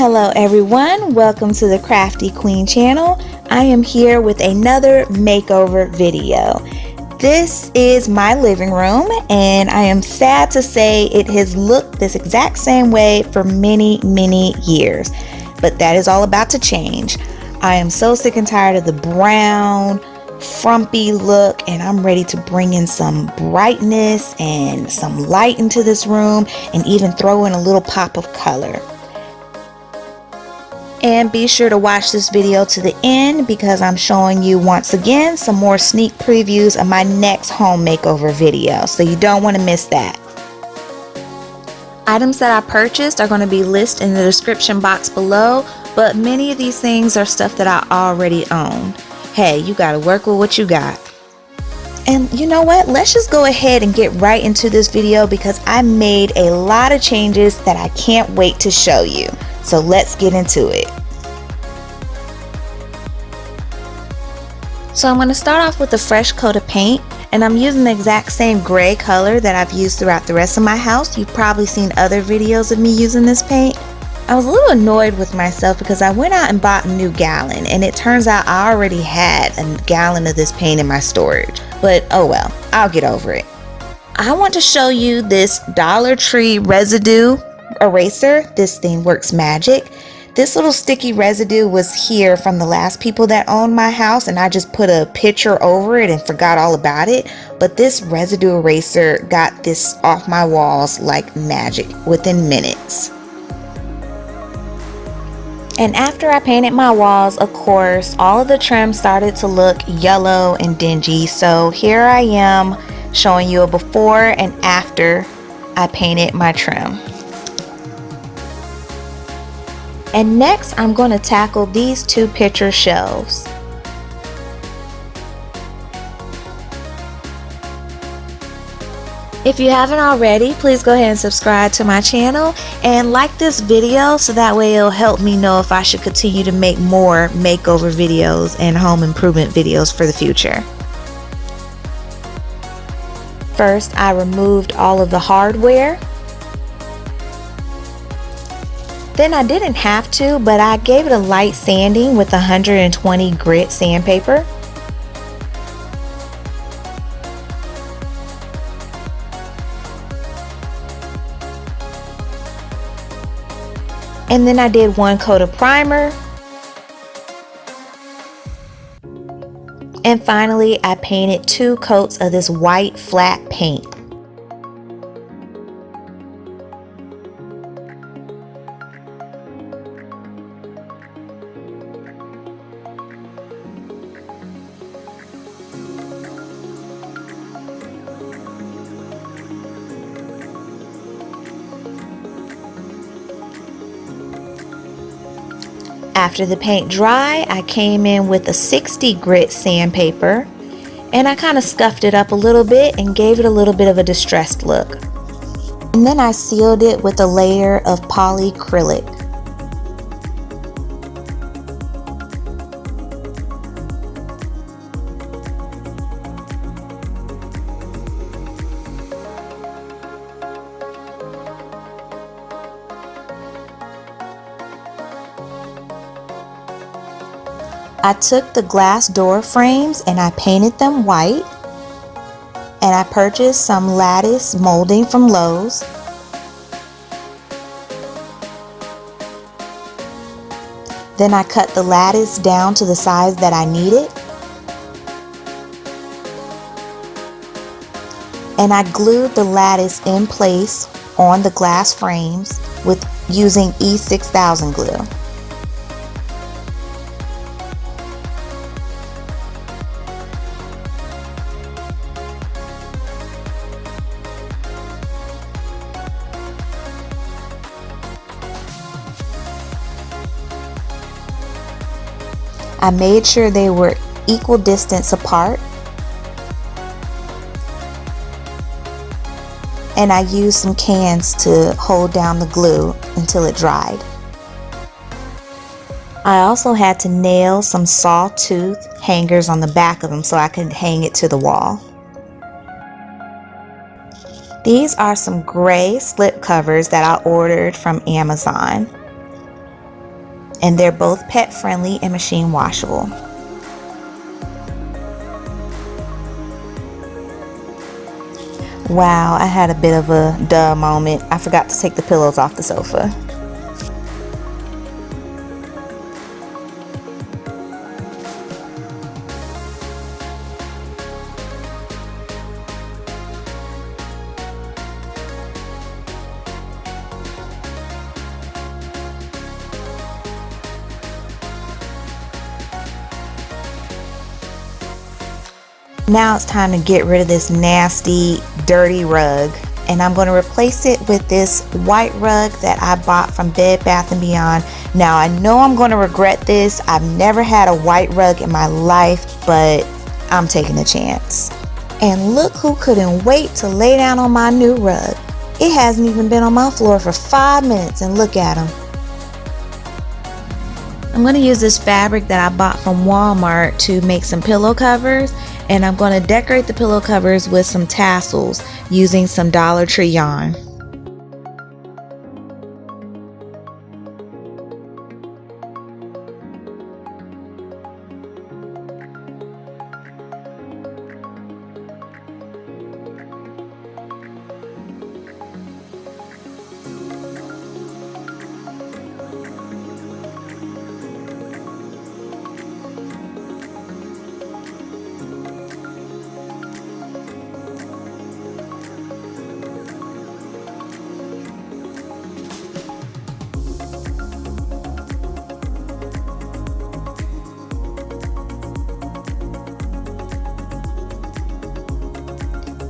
Hello everyone, welcome to the Crafty Queen channel. I am here with another makeover video. This is my living room and I am sad to say it has looked this exact same way for many years, but that is all about to change. I am so sick and tired of the brown frumpy look, and I'm ready to bring in some brightness and some light into this room and even throw in a little pop of color. And be sure to watch this video to the end because I'm showing you once again some more sneak previews of my next home makeover video, so you don't want to miss that. Items that I purchased are going to be listed in the description box below, but many of these things are stuff that I already own. Hey, you gotta work with what you got. And you know what? Let's just go ahead and get right into this video because I made a lot of changes that I can't wait to show you. So let's get into it. So I'm going to start off with a fresh coat of paint, and I'm using the exact same gray color that I've used throughout the rest of my house. You've probably seen other videos of me using this paint. I was a little annoyed with myself because I went out and bought a new gallon, and it turns out I already had a gallon of this paint in my storage. But oh well, I'll get over it. I want to show you this Dollar Tree residue eraser. This thing works magic. This little sticky residue was here from the last people that owned my house, and I just put a picture over it and forgot all about it. But this residue eraser got this off my walls like magic within minutes. And after I painted my walls, of course, all of the trim started to look yellow and dingy. So here I am showing you a before and after I painted my trim. And next, I'm going to tackle these two picture shelves. If you haven't already, please go ahead and subscribe to my channel and like this video so that way it'll help me know if I should continue to make more makeover videos and home improvement videos for the future. First, I removed all of the hardware. Then I didn't have to, but I gave it a light sanding with 120 grit sandpaper. And then I did one coat of primer. And finally, I painted 2 coats of this white flat paint. After the paint dry, I came in with a 60 grit sandpaper and I kind of scuffed it up a little bit and gave it a little bit of a distressed look. And then I sealed it with a layer of polyacrylic. I took the glass door frames and I painted them white, and I purchased some Lattice Molding from Lowe's. Then I cut the lattice down to the size that I needed, and I glued the lattice in place on the glass frames with using E6000 glue. I made sure they were equal distance apart, and I used some cans to hold down the glue until it dried. I also had to nail some sawtooth hangers on the back of them so I could hang it to the wall. These are some gray slip covers that I ordered from Amazon. and they're both pet friendly and machine washable. Wow, I had a bit of a duh moment. I forgot to take the pillows off the sofa. Now it's time to get rid of this nasty, dirty rug, and I'm going to replace it with this white rug that I bought from Bed Bath & Beyond. Now I know I'm going to regret this. I've never had a white rug in my life, but I'm taking a chance. And look who couldn't wait to lay down on my new rug. It hasn't even been on my floor for 5 minutes, and look at him. I'm going to use this fabric that I bought from Walmart to make some pillow covers, and I'm going to decorate the pillow covers with some tassels using some Dollar Tree yarn.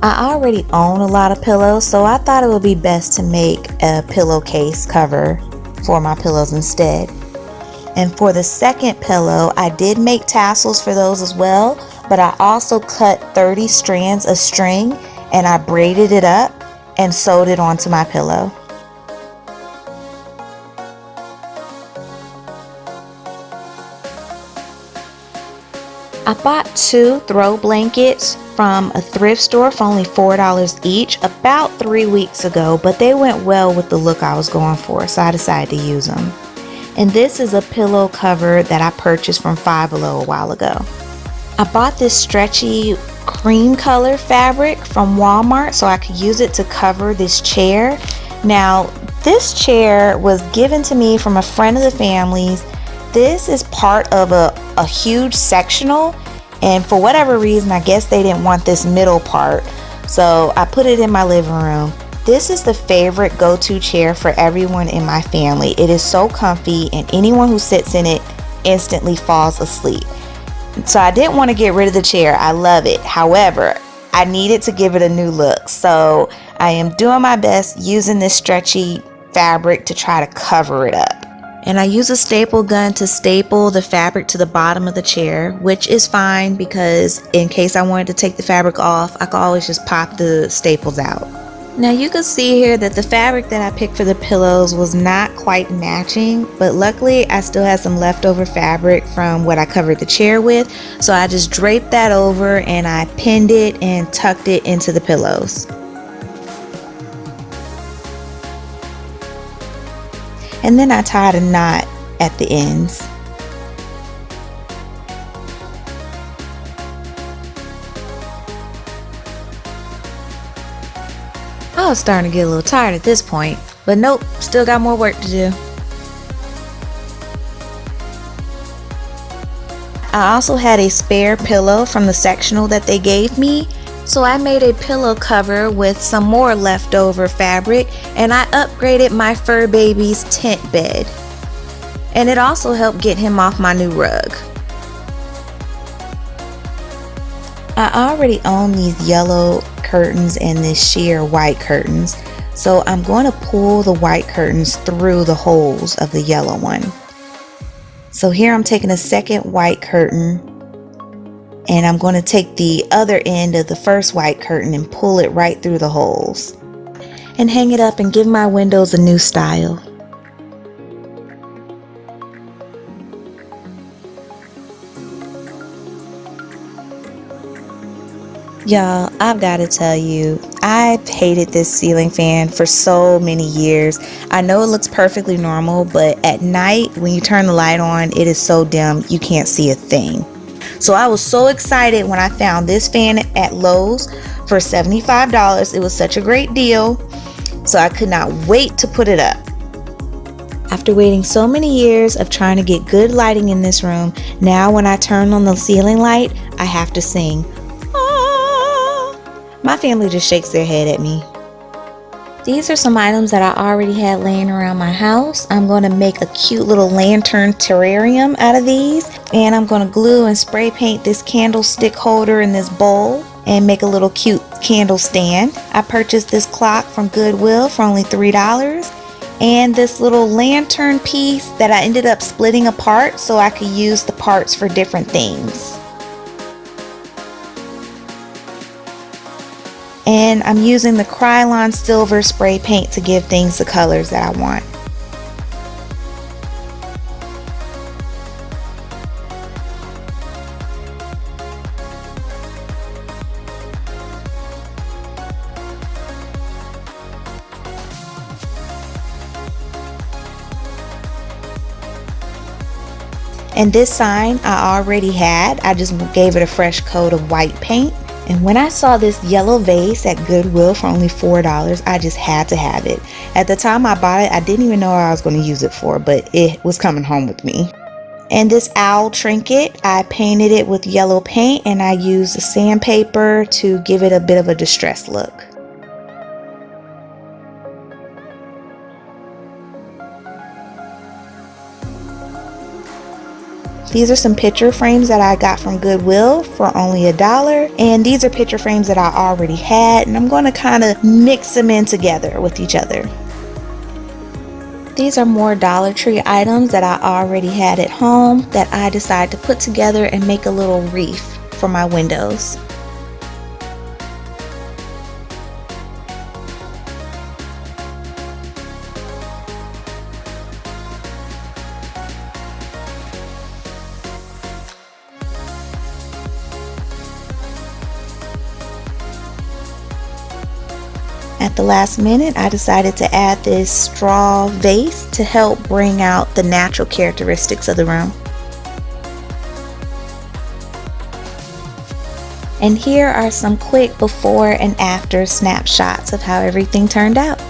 I already own a lot of pillows, so I thought it would be best to make a pillowcase cover for my pillows instead. And for the second pillow, I did make tassels for those as well, but I also cut 30 strands of string and I braided it up and sewed it onto my pillow. I bought 2 throw blankets from a thrift store for only $4 each about 3 weeks ago, but they went well with the look I was going for, so I decided to use them. And this is a pillow cover that I purchased from Five Below a while ago. I bought this stretchy cream color fabric from Walmart so I could use it to cover this chair. Now, this chair was given to me from a friend of the family's. This is part of a huge sectional, and for whatever reason, I guess they didn't want this middle part, so I put it in my living room. This is the favorite go-to chair for everyone in my family. It is so comfy, and anyone who sits in it instantly falls asleep. So I didn't want to get rid of the chair. I love it. However, I needed to give it a new look, so I am doing my best using this stretchy fabric to try to cover it up. And I use a staple gun to staple the fabric to the bottom of the chair, which is fine because in case I wanted to take the fabric off, I could always just pop the staples out. Now you can see here that the fabric that I picked for the pillows was not quite matching, but luckily I still had some leftover fabric from what I covered the chair with, so I just draped that over and I pinned it and tucked it into the pillows. And then I tied a knot at the ends. I was starting to get a little tired at this point, but nope, still got more work to do. I also had a spare pillow from the sectional that they gave me, so I made a pillow cover with some more leftover fabric, and I upgraded my fur baby's tent bed. And it also helped get him off my new rug. I already own these yellow curtains and this sheer white curtains, so I'm going to pull the white curtains through the holes of the yellow one. So here I'm taking a second white curtain, and I'm going to take the other end of the first white curtain and pull it right through the holes and hang it up and give my windows a new style. Y'all, I've got to tell you, I've hated this ceiling fan for so many years. I know it looks perfectly normal, but at night when you turn the light on, it is so dim you can't see a thing. So I was so excited when I found this fan at Lowe's for $75. It was such a great deal, so I could not wait to put it up. After waiting so many years of trying to get good lighting in this room, now when I turn on the ceiling light, I have to sing. My family just shakes their head at me. These are some items that I already had laying around my house. I'm going to make a cute little lantern terrarium out of these. And I'm going to glue and spray paint this candlestick holder in this bowl and make a little cute candle stand. I purchased this clock from Goodwill for only $3. And this little lantern piece that I ended up splitting apart so I could use the parts for different things. And I'm using the Krylon Silver spray paint to give things the colors that I want. And this sign I already had. I just gave it a fresh coat of white paint. And when I saw this yellow vase at Goodwill for only $4, I just had to have it. At the time I bought it, I didn't even know what I was going to use it for, but it was coming home with me. And this owl trinket, I painted it with yellow paint and I used the sandpaper to give it a bit of a distressed look. These are some picture frames that I got from Goodwill for only $1. And these are picture frames that I already had. And I'm going to kind of mix them in together with each other. These are more Dollar Tree items that I already had at home that I decided to put together and make a little wreath for my windows. At the last minute, I decided to add this straw vase to help bring out the natural characteristics of the room. And here are some quick before and after snapshots of how everything turned out.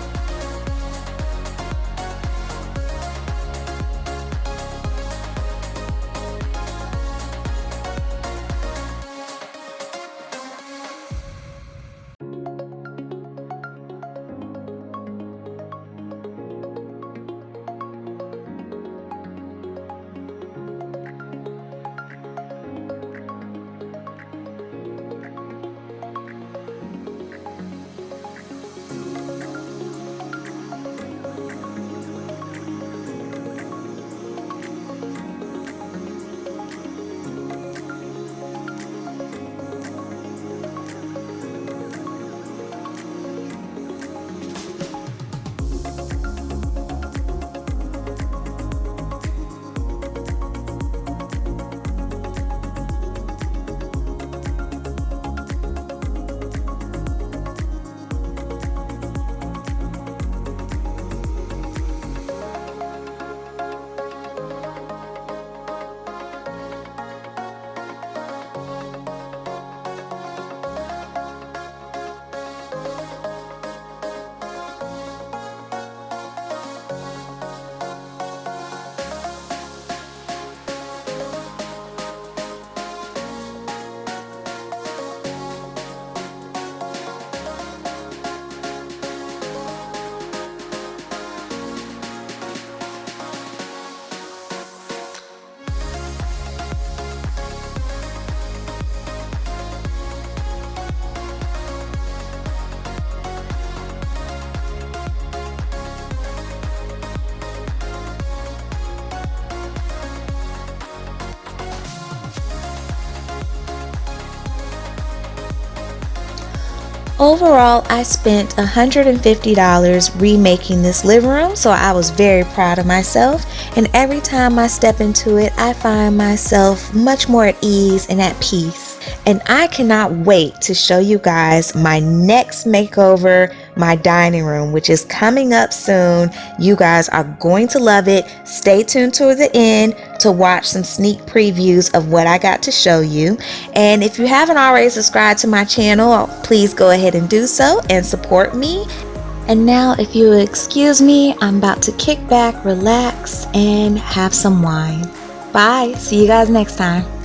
Overall, I spent $150 remaking this living room, so I was very proud of myself. And every time I step into it, I find myself much more at ease and at peace. And I cannot wait to show you guys my next makeover, my dining room, which is coming up soon. You guys are going to love it. Stay tuned to the end to watch some sneak previews of what I got to show you. And if you haven't already subscribed to my channel, please go ahead and do so and support me. And now, if you will excuse me, I'm about to kick back, relax, and have some wine. Bye. See you guys next time.